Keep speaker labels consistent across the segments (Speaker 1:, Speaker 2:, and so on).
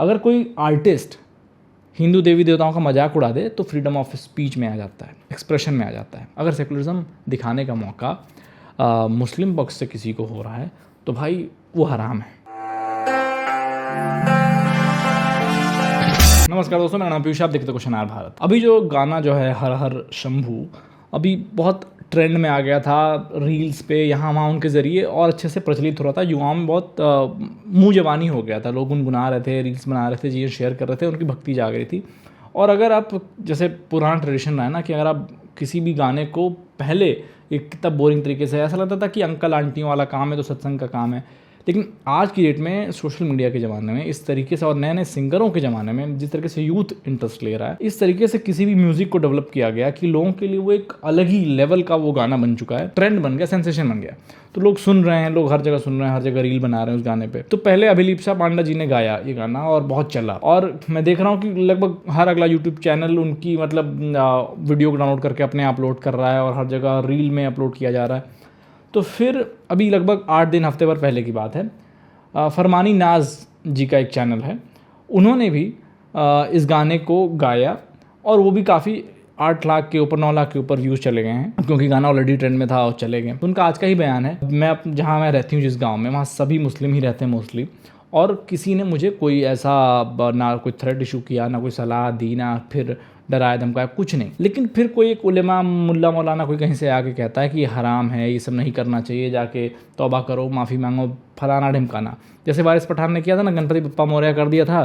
Speaker 1: अगर कोई आर्टिस्ट हिंदू देवी देवताओं का मजाक उड़ा दे तो फ्रीडम ऑफ स्पीच में आ जाता है, एक्सप्रेशन में आ जाता है। अगर सेकुलरिज्म दिखाने का मौका मुस्लिम पक्ष से किसी को हो रहा है तो भाई वो हराम है। नमस्कार दोस्तों, मेरा नाम पीयूष, आप देखते हो क्वेश्चन आवर भारत। अभी जो गाना जो है हर हर शंभू अभी बहुत ट्रेंड में आ गया था, रील्स पे यहाँ वहाँ उनके ज़रिए और अच्छे से प्रचलित हो रहा था। युवाओं में बहुत मुँह ज़बानी हो गया था, लोग गुनगुना रहे थे, रील्स बना रहे थे, चीज़ें शेयर कर रहे थे, उनकी भक्ति जाग रही थी। और अगर आप जैसे पुराना ट्रेडिशन रहा है ना कि अगर आप किसी भी गाने को पहले एक कितना बोरिंग तरीके से ऐसा लगता था कि अंकल आंटियों वाला काम है तो सत्संग का काम है, लेकिन आज की डेट में सोशल मीडिया के ज़माने में इस तरीके से और नए नए सिंगरों के ज़माने में जिस तरीके से यूथ इंटरेस्ट ले रहा है, इस तरीके से किसी भी म्यूज़िक को डेवलप किया गया कि लोगों के लिए वो एक अलग ही लेवल का वो गाना बन चुका है, ट्रेंड बन गया, सेंसेशन बन गया। तो लोग सुन रहे हैं, लोग हर जगह सुन रहे हैं, हर जगह रील बना रहे हैं उस गाने पे। तो पहले अभिलिप्सा पांडा जी ने गाया ये गाना और बहुत चला, और मैं देख रहा हूँ कि लगभग हर अगला यूट्यूब चैनल उनकी मतलब वीडियो डाउनलोड करके अपने अपलोड कर रहा है और हर जगह रील में अपलोड किया जा रहा है। तो फिर अभी लगभग 8 दिन हफ्ते भर पहले की बात है, फरमानी नाज जी का एक चैनल है, उन्होंने भी इस गाने को गाया और वो भी काफ़ी 8 लाख के ऊपर 9 लाख के ऊपर व्यूज़ चले गए हैं, क्योंकि गाना ऑलरेडी ट्रेंड में था और चले गए। तो उनका आज का ही बयान है, मैं जहाँ मैं रहती हूँ जिस गांव में, वहाँ सभी मुस्लिम ही रहते हैं मोस्टली, और किसी ने मुझे कोई ऐसा ना कोई थ्रेट इशू किया, ना कोई सलाह दी, ना फिर डराया धमकाया, कुछ नहीं। लेकिन फिर कोई एक उलेमा मुल्ला मौलाना कोई कहीं से आके कहता है कि ये हराम है, ये सब नहीं करना चाहिए, जाके तौबा करो, माफ़ी मांगो, फलाना ढिमकाना। जैसे वारिस पठान ने किया था ना, गणपति बप्पा मौर्य कर दिया था,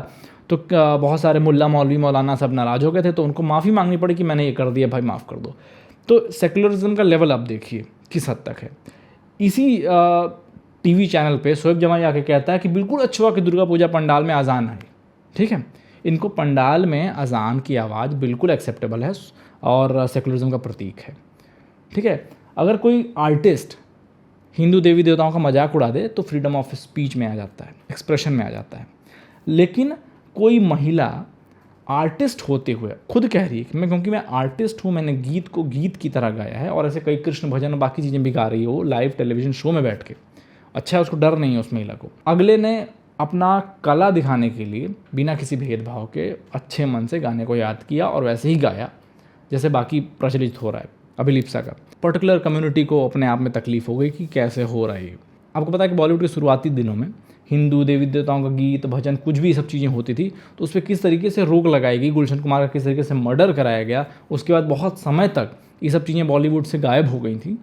Speaker 1: तो बहुत सारे मुल्ला मौलवी मौलाना सब नाराज़ हो गए थे, तो उनको माफ़ी मांगनी पड़ी कि मैंने ये कर दिया, भाई माफ़ कर दो। तो सेकुलरिज्म का लेवल आप देखिए किस हद तक है। इसी टीवी चैनल पे शोएब जमाई आके कहता है कि बिल्कुल अच्छा हुआ कि दुर्गा पूजा पंडाल में अजान आई। ठीक है, इनको पंडाल में अजान की आवाज़ बिल्कुल एक्सेप्टेबल है और सेकुलरिज्म का प्रतीक है। ठीक है, अगर कोई आर्टिस्ट हिंदू देवी देवताओं का मजाक उड़ा दे तो फ्रीडम ऑफ स्पीच में आ जाता है, एक्सप्रेशन में आ जाता है। लेकिन कोई महिला आर्टिस्ट होते हुए खुद कह रही है कि क्योंकि मैं आर्टिस्ट हूँ, मैंने गीत को गीत की तरह गाया है, और ऐसे कई कृष्ण भजन और बाकी चीज़ें भी गा रही हो लाइव टेलीविज़न शो में बैठ के। अच्छा है, उसको डर नहीं है उस महिला को। अगले ने अपना कला दिखाने के लिए बिना किसी भेदभाव के अच्छे मन से गाने को याद किया और वैसे ही गाया जैसे बाकी प्रचलित हो रहा है। अभिलिप्सा का पर्टिकुलर कम्युनिटी को अपने आप में तकलीफ हो गई कि कैसे हो रहा है ये। आपको पता है कि बॉलीवुड के शुरुआती दिनों में हिंदू देवी देवताओं का गीत भजन कुछ भी सब चीज़ें होती थी, तो उस पर किस तरीके से रोक लगाई गई, गुलशन कुमार का किस तरीके से मर्डर कराया गया, उसके बाद बहुत समय तक ये सब चीज़ें बॉलीवुड से गायब हो गई थी।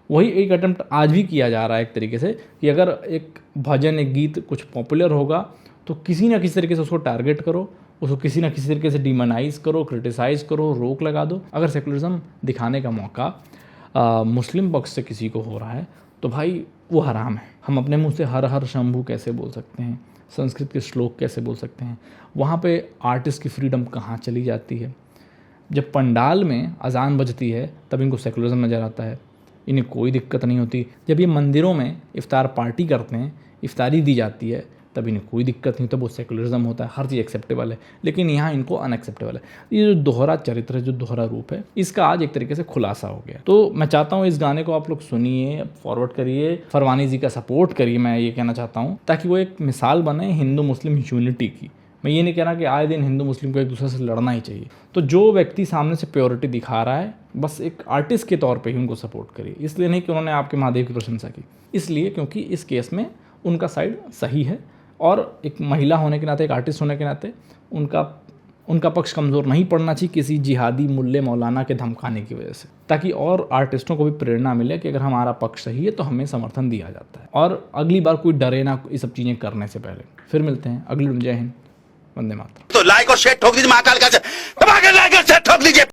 Speaker 1: वही एक अटेम्प्ट आज भी किया जा रहा है एक तरीके से कि अगर एक भजन एक गीत कुछ पॉपुलर होगा तो किसी ना किसी तरीके से उसको टारगेट करो, उसको किसी ना किसी तरीके से डिमोनाइज करो, क्रिटिसाइज़ करो, रोक लगा दो। अगर सेकुलरिज्म दिखाने का मौका मुस्लिम पक्ष से किसी को हो रहा है तो भाई वो हराम है। हम अपने मुंह से हर हर शंभू कैसे बोल सकते हैं, संस्कृत के श्लोक कैसे बोल सकते हैं, वहाँ पे आर्टिस्ट की फ्रीडम कहाँ चली जाती है। जब पंडाल में अजान बजती है तब इनको सेकुलरिज्म नज़र आता है, इन्हें कोई दिक्कत नहीं होती। जब ये मंदिरों में इफ्तार पार्टी करते हैं, इफ्तारी दी जाती है, तब इन्हें कोई दिक्कत नहीं, तब वो सेकुलरिज्म होता है, हर चीज़ एक्सेप्टेबल है। लेकिन यहाँ इनको अनएक्सेप्टेबल है। ये जो दोहरा चरित्र है, जो दोहरा रूप है, इसका आज एक तरीके से खुलासा हो गया। तो मैं चाहता हूँ इस गाने को आप लोग सुनिए, फॉरवर्ड करिए, फरमानी जी का सपोर्ट करिए, मैं ये कहना चाहता हूँ, ताकि वो एक मिसाल बने हिंदू मुस्लिम यूनिटी की। मैं ये नहीं कह रहा कि आए दिन हिंदू मुस्लिम को एक दूसरे से लड़ना ही चाहिए। तो जो व्यक्ति सामने से प्योरिटी दिखा रहा है, बस एक आर्टिस्ट के तौर पे ही उनको सपोर्ट करिए। इसलिए नहीं कि उन्होंने आपके महादेव की प्रशंसा की, इसलिए क्योंकि इस केस में उनका साइड सही है, और एक महिला होने के नाते, एक आर्टिस्ट होने के नाते उनका पक्ष कमज़ोर नहीं पड़ना चाहिए किसी जिहादी मुल्ले मौलाना के धमकाने की वजह से, ताकि और आर्टिस्टों को भी प्रेरणा मिले कि अगर हमारा पक्ष सही है तो हमें समर्थन दिया जाता है, और अगली बार कोई डरे ना ये सब चीज़ें करने से पहले। फिर मिलते हैं अगली। जय हिंद, वंदे मातरम।
Speaker 2: तो लाइक और शेयर ठोक दीजिए, महाकाल का दबा के लाइक और शेयर ठोक दीजिए।